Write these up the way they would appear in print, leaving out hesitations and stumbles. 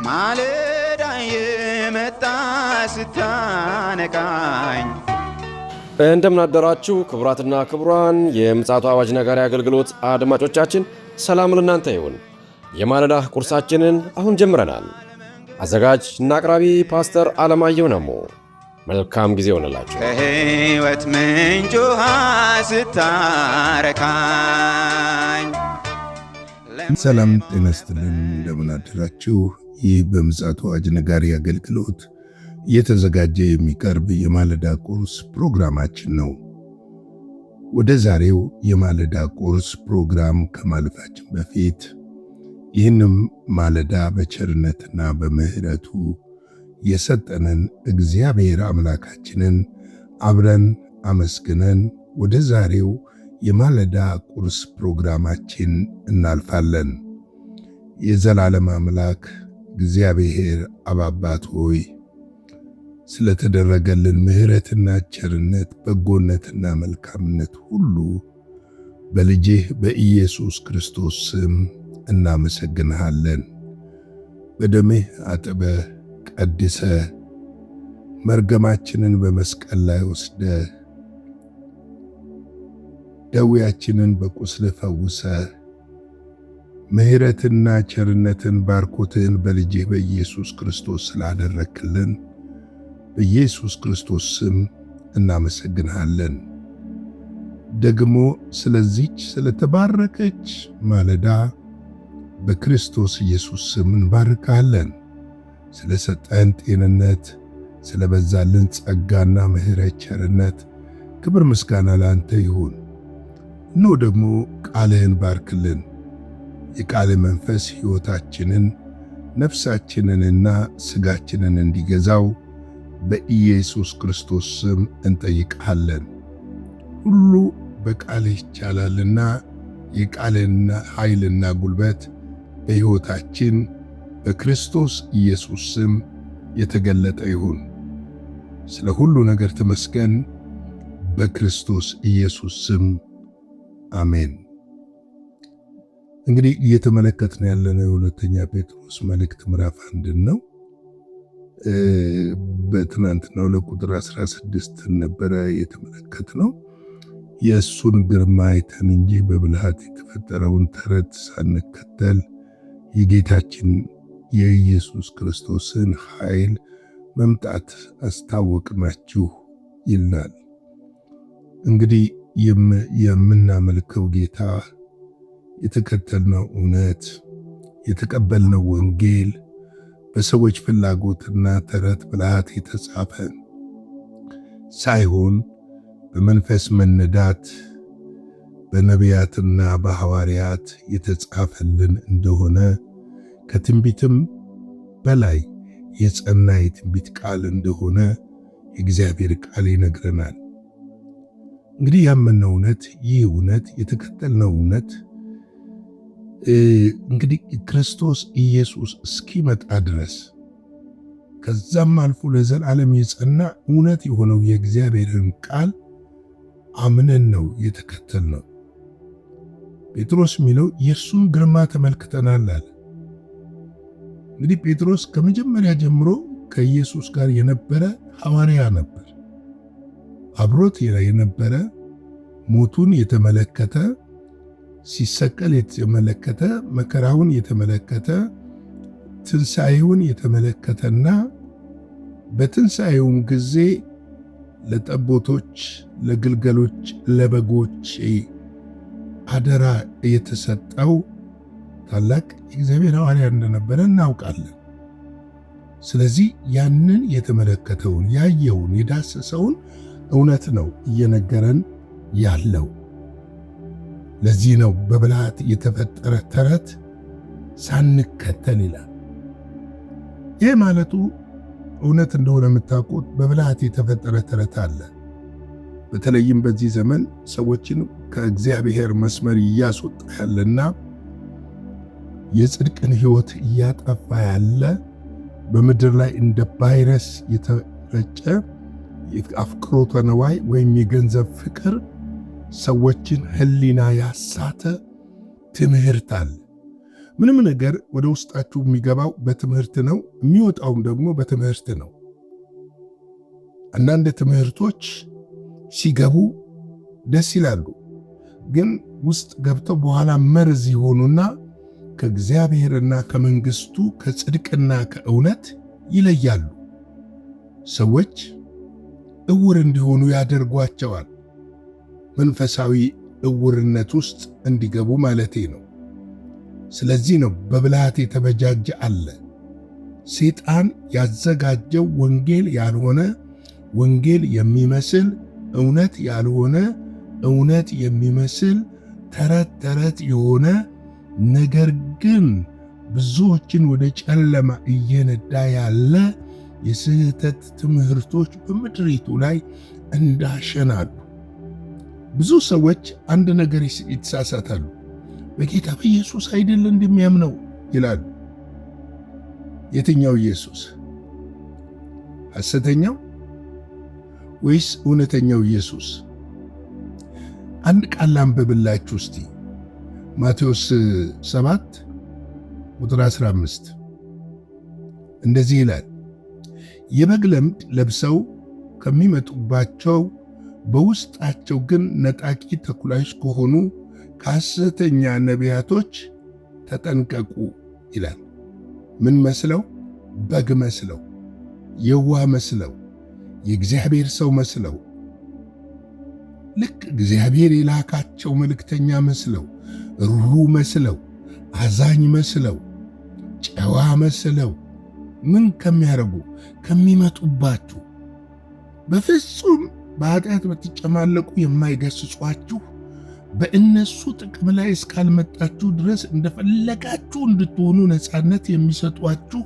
ማለዳ የመጣ ስታነቃኝ እንደምን አደራችሁ ክቡራትና ክቡራን የምፅዓቱ አዋጅ ነጋሪ አገልግሎት አድማጮቻችን፣ ሰላም ለእናንተ ይሁን። የማለዳ ቁርሳችንን አሁን ጀምረናል። አዘጋጅ እና አቅራቢ ፓስተር አለማየሁ ነሞ። መልካም ጊዜ ሆነላችሁ። ከሕይወት ምንጭ ውሃ ስታረካኝ ሰላም ጤና ይስጥልን። እንደምን አደራችሁ። ይህ በምፅዓቱ አዋጅ ነጋሪ አገልግሎት እየተዘጋጀ የሚቀርብ የማለዳ ቁርስ ፕሮግራማችን ነው። ወደ ዛሬው የማለዳ ቁርስ ፕሮግራም ከማለፋችን በፊት ይህንም ማለዳ በቸርነትና በምሕረቱ የሰጠንን እግዚአብሔር አምላካችንን አብረን አመስግነን ወደ ዛሬው የማለዳ ቁርስ ፕሮግራማችን እናልፋለን። የዘላለም አምላክ እግዚአብሔር አባባት ሆይ ስለተደረገልን ምሕረትና ቸርነት፣ በጎነትና መልካምነት ሁሉ በልጅህ በኢየሱስ ክርስቶስ ስም እናመሰግንሃለን። በደምህ አጥበ ቀድሰ መርገማችንን በመስቀል ላይ ወስደ ደዌያችንን በቁስል ፈውሰ ምሕረትና ቸርነትን ባርኮትን በልጅህ በኢየሱስ ክርስቶስ ስላደረክልን በኢየሱስ ክርስቶስ ስም እናመሰግንሃለን። ደግሞ ስለዚች ስለተባረከች ማለዳ በክርስቶስ ኢየሱስ ስም እንባርካለን። ስለሰጠን ጤንነት፣ ስለበዛልን ጸጋና ምሕረት ቸርነት ክብር ምስጋና ላንተ ይሁን። እነሆ ደግሞ ቃልህን ባርክልን። የቃል መንፈስ ሕይወታችንን ነፍሳችንንና ሥጋችንን እንዲገዛው በኢየሱስ ክርስቶስ ስም እንጠይቃለን። ሁሉ በቃልህ ይቻላልና የቃልህና ኃይልና ጉልበት በሕይወታችን በክርስቶስ ኢየሱስ ስም የተገለጠ ይሁን። ስለ ሁሉ ነገር ተመስገን። በክርስቶስ ኢየሱስ ስም አሜን። እንግዲህ እየተመለከትን ያለነው የሁለተኛ ጴጥሮስ መልእክት ምዕራፍ 1 ነው። በትናንትናው ለቁጥር 16 ነበረ የተመለከትነው። የእሱን ግርማ አይተን እንጂ በብልሃት የተፈጠረውን ተረት ሳንከተል የጌታችን የኢየሱስ ክርስቶስን ኃይል መምጣት አስታወቅናችሁ ይላል። እንግዲህ የምናመልከው ጌታ፣ የተከተልነው እውነት፣ የተቀበልነው ወንጌል በሰዎች ፍላጎትና ተረት ብልሃት የተጻፈ ሳይሆን በመንፈስ መነዳት በነቢያትና በሐዋርያት የተጻፈልን እንደሆነ ከትንቢትም በላይ የጸና የትንቢት ቃል እንደሆነ የእግዚአብሔር ቃል ይነግረናል። እንግዲህ ያመነው እውነት፣ ይህ እውነት፣ የተከተልነው እውነት እንግዲህ ክርስቶስ ኢየሱስ እስኪመጣ ድረስ ከዛም አልፎ ለዘላለም የጸና እውነት የሆነው የእግዚአብሔርን ቃል አምነን ነው የተከተልነው። ጴጥሮስ የሚለው የእርሱን ግርማ ተመልክተናል አለ። እንግዲህ ጴጥሮስ ከመጀመሪያ ጀምሮ ከኢየሱስ ጋር የነበረ ሐዋርያ ነበር። አብሮት የነበረ፣ ሞቱን የተመለከተ፣ ሲሰቀል የተመለከተ፣ መከራውን የተመለከተ፣ ትንሣኤውን የተመለከተና በትንሣኤውም ጊዜ ለጠቦቶች፣ ለግልገሎች፣ ለበጎች አደራ የተሰጠው ታላቅ የእግዚአብሔር ሐዋርያ እንደነበረ እናውቃለን። ስለዚህ ያንን የተመለከተውን፣ ያየውን፣ የዳሰሰውን እውነት ነው እየነገረን ያለው። ለዚህ ነው በብልሃት የተፈጠረ ተረት ሳንከተል ይላል። ይህ ማለቱ እውነት እንደሆነ የምታውቁት በብልሃት የተፈጠረ ተረት አለ። በተለይም በዚህ ዘመን ሰዎችን ከእግዚአብሔር መስመር እያስወጣ ያለና የጽድቅን ሕይወት እያጠፋ ያለ በምድር ላይ እንደ ቫይረስ የተረጨ አፍቅሮተ ነዋይ ወይም የገንዘብ ፍቅር ሰዎችን ሕሊና ያሳተ ትምህርት አለ። ምንም ነገር ወደ ውስጣችሁ የሚገባው በትምህርት ነው፣ የሚወጣውም ደግሞ በትምህርት ነው። አንዳንድ ትምህርቶች ሲገቡ ደስ ይላሉ፣ ግን ውስጥ ገብተው በኋላ መርዝ ይሆኑና ከእግዚአብሔርና ከመንግስቱ ከጽድቅና ከእውነት ይለያሉ። ሰዎች እውር እንዲሆኑ ያደርጓቸዋል። መንፈሳዊ እውርነት ውስጥ እንዲገቡ ማለቴ ነው። ስለዚህ ነው በብልሃት የተበጃጀ አለ። ሰይጣን ያዘጋጀው ወንጌል ያልሆነ ወንጌል የሚመስል እውነት ያልሆነ እውነት የሚመስል ተረት ተረት የሆነ ነገር ግን ብዙዎችን ወደ ጨለማ እየነዳ ያለ የስህተት ትምህርቶች በምድሪቱ ላይ እንዳሸናሉ። ብዙ ሰዎች አንድ ነገር ይተሳሳታሉ። በጌታ በኢየሱስ አይደል እንደሚያምነው ይላሉ። የትኛው ኢየሱስ? ሐሰተኛው ወይስ እውነተኛው ኢየሱስ? አንድ ቃል ላንብብላችሁ እስቲ። ማቴዎስ 7 ቁጥር 15 እንደዚህ ይላል፣ የበግ ለምድ ለብሰው ከሚመጡባቸው በውስጣቸው ግን ነጣቂ ተኩላዎች ከሆኑ ከሐሰተኛ ነቢያቶች ተጠንቀቁ ይላል። ምን መስለው? በግ መስለው፣ የዋህ መስለው፣ የእግዚአብሔር ሰው መስለው፣ ልክ እግዚአብሔር የላካቸው መልእክተኛ መስለው፣ ሩሩ መስለው፣ አዛኝ መስለው፣ ጨዋ መስለው ምን ከሚያረጉ ከሚመጡባችሁ በፍጹም በኃጢአት በትጨማለቁ የማይገስጿችሁ በእነሱ ጥቅም ላይ እስካልመጣችሁ ድረስ እንደፈለጋችሁ እንድትሆኑ ነፃነት የሚሰጧችሁ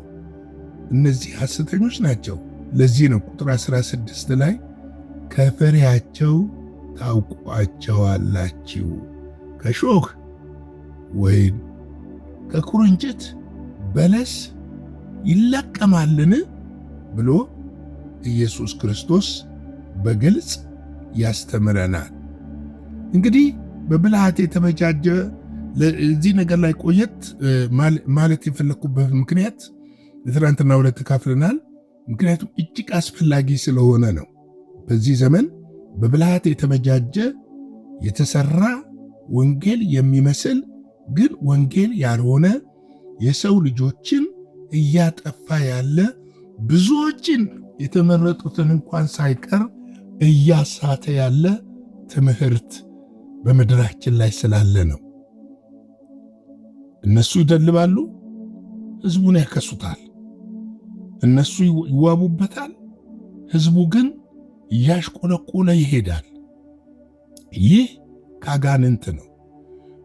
እነዚህ ሐሰተኞች ናቸው። ለዚህ ነው ቁጥር 16 ላይ ከፍሬያቸው ታውቋቸዋላችሁ፣ ከሾህ ወይም ከኩርንችት በለስ ይለቀማልን ብሎ ኢየሱስ ክርስቶስ በግልጽ ያስተምረናል። እንግዲህ በብልሃት የተበጃጀ ለዚህ ነገር ላይ ቆየት ማለት የፈለኩበት ምክንያት ለትናንትና ሁለት ተካፍለናል። ምክንያቱም እጅግ አስፈላጊ ስለሆነ ነው። በዚህ ዘመን በብልሃት የተበጃጀ የተሰራ ወንጌል የሚመስል ግን ወንጌል ያልሆነ የሰው ልጆችን እያጠፋ ያለ ብዙዎችን የተመረጡትን እንኳን ሳይቀር እያሳተ ያለ ትምህርት በምድራችን ላይ ስላለ ነው። እነሱ ይደልባሉ፣ ህዝቡን ያከሱታል። እነሱ ይዋቡበታል፣ ህዝቡ ግን እያሽቆለቆለ ይሄዳል። ይህ ካጋንንት ነው።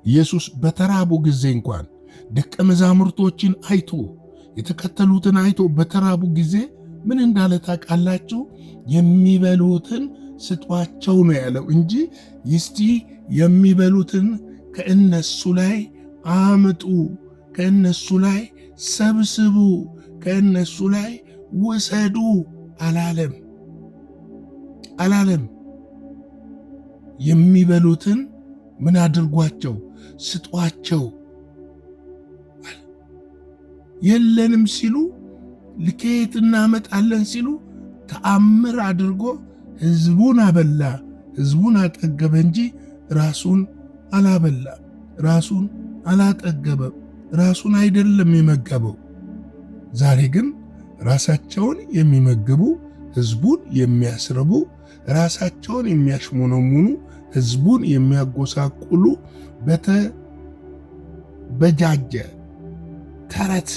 ኢየሱስ በተራቡ ጊዜ እንኳን ደቀ መዛሙርቶችን አይቶ የተከተሉትን አይቶ በተራቡ ጊዜ ምን እንዳለ ታውቃላችሁ? የሚበሉትን ስጧቸው ነው ያለው እንጂ እስቲ የሚበሉትን ከእነሱ ላይ አምጡ፣ ከእነሱ ላይ ሰብስቡ፣ ከእነሱ ላይ ውሰዱ አላለም። የሚበሉትን ምን አድርጓቸው? ስጧቸው። የለንም ሲሉ ልኬት እናመጣለን ሲሉ ተአምር አድርጎ ህዝቡን አበላ፣ ህዝቡን አጠገበ እንጂ ራሱን አላበላም፣ ራሱን አላጠገበም፣ ራሱን አይደለም የመገበው። ዛሬ ግን ራሳቸውን የሚመግቡ ህዝቡን የሚያስርቡ ራሳቸውን የሚያሽሞነሙኑ ህዝቡን የሚያጎሳቁሉ በተበጃጀ ተረት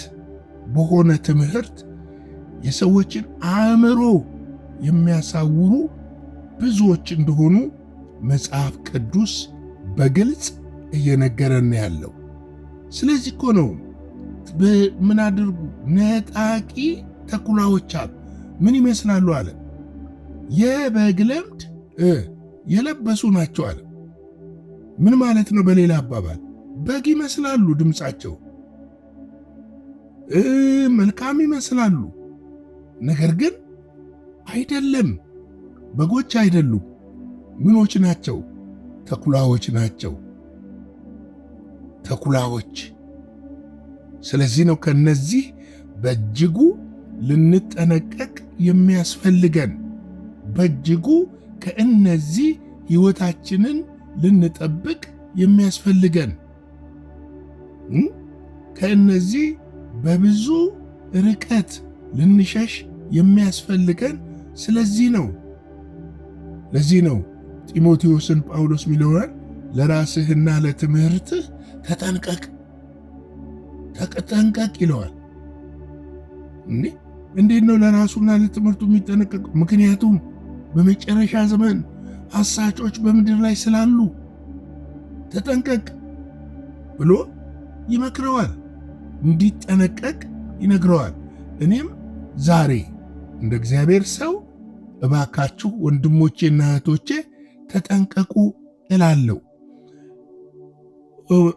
በሆነ ትምህርት የሰዎችን አእምሮ የሚያሳውሩ ብዙዎች እንደሆኑ መጽሐፍ ቅዱስ በግልጽ እየነገረን ያለው። ስለዚህ እኮ ነው ምን አድርጉ? ነጣቂ ተኩላዎች አሉ። ምን ይመስላሉ አለ? የበግ ለምድ የለበሱ ናቸው አለ። ምን ማለት ነው? በሌላ አባባል በግ ይመስላሉ፣ ድምፃቸው መልካም ይመስላሉ፣ ነገር ግን አይደለም፣ በጎች አይደሉም። ምኖች ናቸው? ተኩላዎች ናቸው። ተኩላዎች ስለዚህ ነው ከነዚህ በእጅጉ ልንጠነቀቅ የሚያስፈልገን። በእጅጉ ከእነዚህ ሕይወታችንን ልንጠብቅ የሚያስፈልገን፣ ከእነዚህ በብዙ ርቀት ልንሸሽ የሚያስፈልገን። ለዚህ ነው ጢሞቴዎስን ጳውሎስ ሚለውናል፣ ለራስህና ለትምህርትህ ተጠንቀቅ ይለዋል። እንዴት ነው ለራሱና ለትምህርቱ የሚጠነቀቅ? ምክንያቱም በመጨረሻ ዘመን አሳቾች በምድር ላይ ስላሉ ተጠንቀቅ ብሎ ይመክረዋል፣ እንዲጠነቀቅ ይነግረዋል። እኔም ዛሬ እንደ እግዚአብሔር ሰው እባካችሁ ወንድሞቼና እህቶቼ ተጠንቀቁ እላለሁ።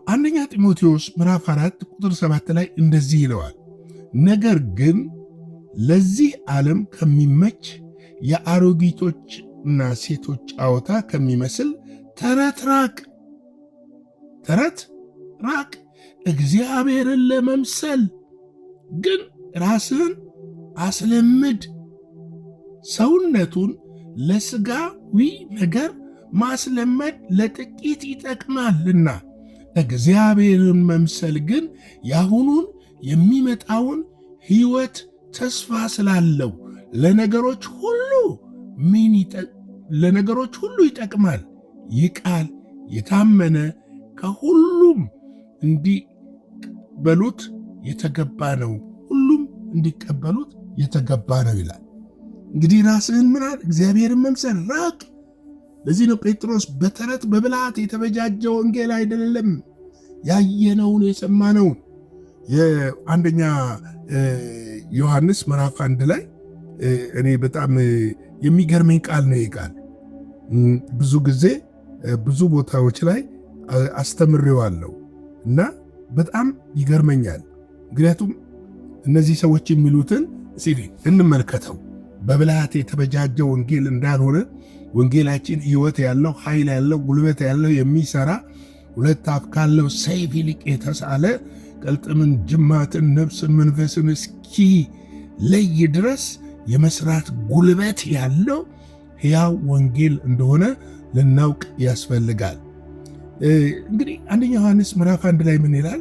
አንደኛ ጢሞቴዎስ ምዕራፍ 4 ቁጥር 7 ላይ እንደዚህ ይለዋል፣ ነገር ግን ለዚህ ዓለም ከሚመች የአሮጊቶችና ሴቶች ጨዋታ ከሚመስል ተረት ራቅ። እግዚአብሔርን ለመምሰል ግን ራስህን አስለምድ። ሰውነቱን ለሥጋዊ ነገር ማስለመድ ለጥቂት ይጠቅማልና እግዚአብሔርን መምሰል ግን የአሁኑን የሚመጣውን ሕይወት ተስፋ ስላለው ለነገሮች ሁሉ ይጠቅማል። ይህ ቃል የታመነ ከሁሉም እንዲቀበሉት የተገባ ነው ይላል። እንግዲህ ራስህን እግዚአብሔርን መምሰል ራቅ። ለዚህ ነው ጴጥሮስ በተረት በብልሃት የተበጃጀ ወንጌል አይደለም፣ ያየነውን የሰማነውን። የአንደኛ ዮሐንስ ምዕራፍ 1 ላይ እኔ በጣም የሚገርመኝ ቃል ነው። ቃል ብዙ ጊዜ ብዙ ቦታዎች ላይ አስተምሬዋለሁ እና በጣም ይገርመኛል። ምክንያቱም እነዚህ ሰዎች የሚሉትን እንመልከተው። በብልሃት የተበጃጀ ወንጌል እንዳልሆነ፣ ወንጌላችን ሕይወት ያለው ኃይል ያለው ጉልበት ያለው የሚሰራ ሁለት አፍ ካለው ሰይፍ ይልቅ የተሳለ ቅልጥምን፣ ጅማትን፣ ነፍስን፣ መንፈስን እስኪ ለይ ድረስ የመስራት ጉልበት ያለው ሕያው ወንጌል እንደሆነ ልናውቅ ያስፈልጋል። እንግዲህ አንደኛ ዮሐንስ ምዕራፍ 1 ላይ ምን ይላል?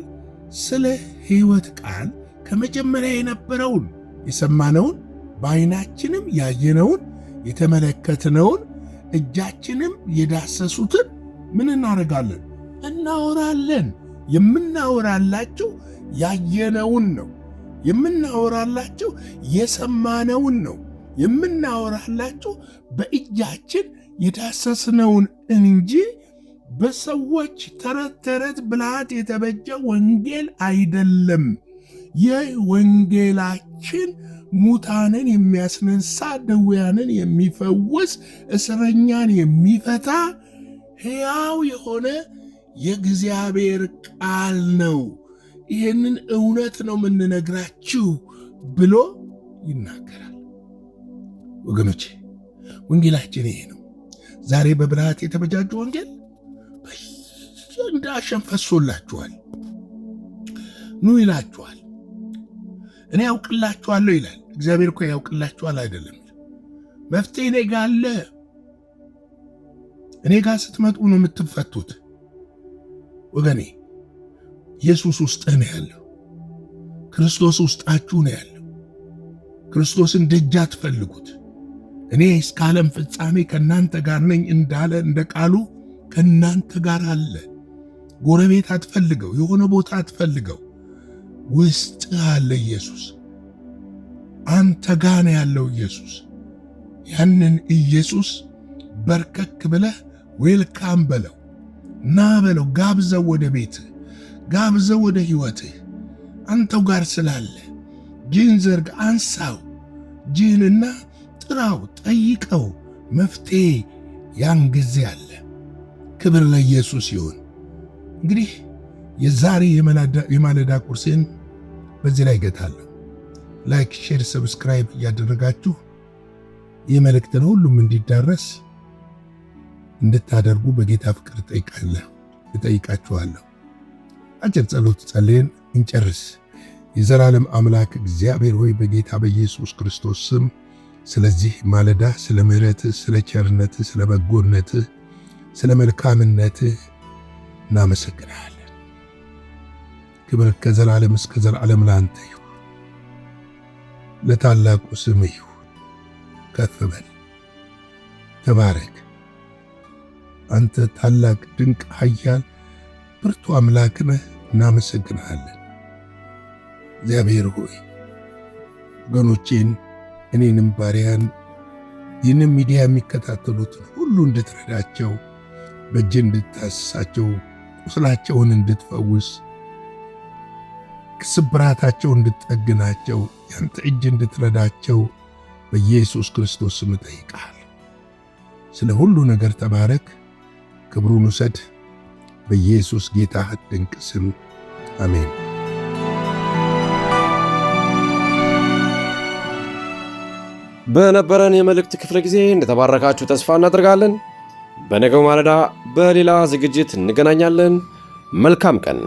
ስለ ሕይወት ቃል ከመጀመሪያ የነበረውን የሰማነውን በዓይናችንም ያየነውን የተመለከትነውን እጃችንም የዳሰሱትን ምን እናደርጋለን? እናወራለን። የምናወራላችሁ ያየነውን ነው። የምናወራላችሁ የሰማነውን ነው። የምናወራላችሁ በእጃችን የዳሰስነውን እንጂ በሰዎች ተረት ብልሃት የተበጀ ወንጌል አይደለም። የወንጌላችን ሙታንን የሚያስነሳ፣ ደዌያንን የሚፈውስ፣ እስረኛን የሚፈታ ሕያው የሆነ የእግዚአብሔር ቃል ነው። ይህንን እውነት ነው የምንነግራችሁ ብሎ ይናገራል። ወገኖቼ ወንጌላችን ይሄ ነው። ዛሬ በብልሃት የተበጃጀ ወንጌል እንደ አሸን ፈሶላችኋል። ኑ ይላችኋል። እኔ ያውቅላችኋለሁ ይላል። እግዚአብሔር እኮ ያውቅላችኋል አይደለም። መፍትሄ እኔ ጋ አለ። እኔ ጋር ስትመጡ ነው የምትፈቱት። ወገኔ ኢየሱስ ውስጥህ ነው ያለው። ክርስቶስ ውስጣችሁ ነው ያለው። ክርስቶስን ደጅ አትፈልጉት። እኔ እስከ ዓለም ፍጻሜ ከእናንተ ጋር ነኝ እንዳለ እንደ ቃሉ ከእናንተ ጋር አለ። ጎረቤት አትፈልገው፣ የሆነ ቦታ አትፈልገው። ውስጥ አለ ኢየሱስ። አንተ ጋር ነው ያለው ኢየሱስ። ያንን ኢየሱስ በርከክ ብለህ ዌልካም በለው፣ ና በለው፣ ጋብዘው ወደ ቤትህ፣ ጋብዘው ወደ ሕይወትህ። አንተው ጋር ስላለ እጅህን ዘርግ፣ አንሳው እጅህንና ጥራው፣ ጠይቀው። መፍትሄ ያን ጊዜ አለ። ክብር ለኢየሱስ ይሁን። እንግዲህ የዛሬ የማለዳ ቁርሴን በዚህ ላይ ገታለሁ። ላይክ፣ ሼር፣ ሰብስክራይብ እያደረጋችሁ ይህ መልእክትን ሁሉም እንዲዳረስ እንድታደርጉ በጌታ ፍቅር እጠይቃችኋለሁ። አጭር ጸሎት ጸልየን እንጨርስ። የዘላለም አምላክ እግዚአብሔር ሆይ በጌታ በኢየሱስ ክርስቶስ ስም ስለዚህ ማለዳ ስለ ምሕረትህ፣ ስለ ቸርነትህ፣ ስለ በጎነትህ፣ ስለ መልካምነትህ እናመሰግናለን። ክብር ከዘላለም እስከ ዘላለም ላንተ ይሁን። ለታላቁ ስም ይሁን። ከፍ በል፣ ተባረክ። አንተ ታላቅ ድንቅ ኃያል ብርቱ አምላክ ነህ። እናመሰግናለን። እግዚአብሔር ሆይ ወገኖቼን እኔንም ባሪያን ይህንም ሚዲያ የሚከታተሉትን ሁሉ እንድትረዳቸው፣ በእጅ እንድታስሳቸው፣ ቁስላቸውን እንድትፈውስ፣ ስብራታቸው እንድትጠግናቸው፣ ያንተ እጅ እንድትረዳቸው በኢየሱስ ክርስቶስ ስም እጠይቃለሁ። ስለ ሁሉ ነገር ተባረክ፣ ክብሩን ውሰድ። በኢየሱስ ጌታ ድንቅ ስም አሜን። በነበረን የመልእክት ክፍለ ጊዜ እንደተባረካችሁ ተስፋ እናደርጋለን። በነገው ማለዳ በሌላ ዝግጅት እንገናኛለን። መልካም ቀን።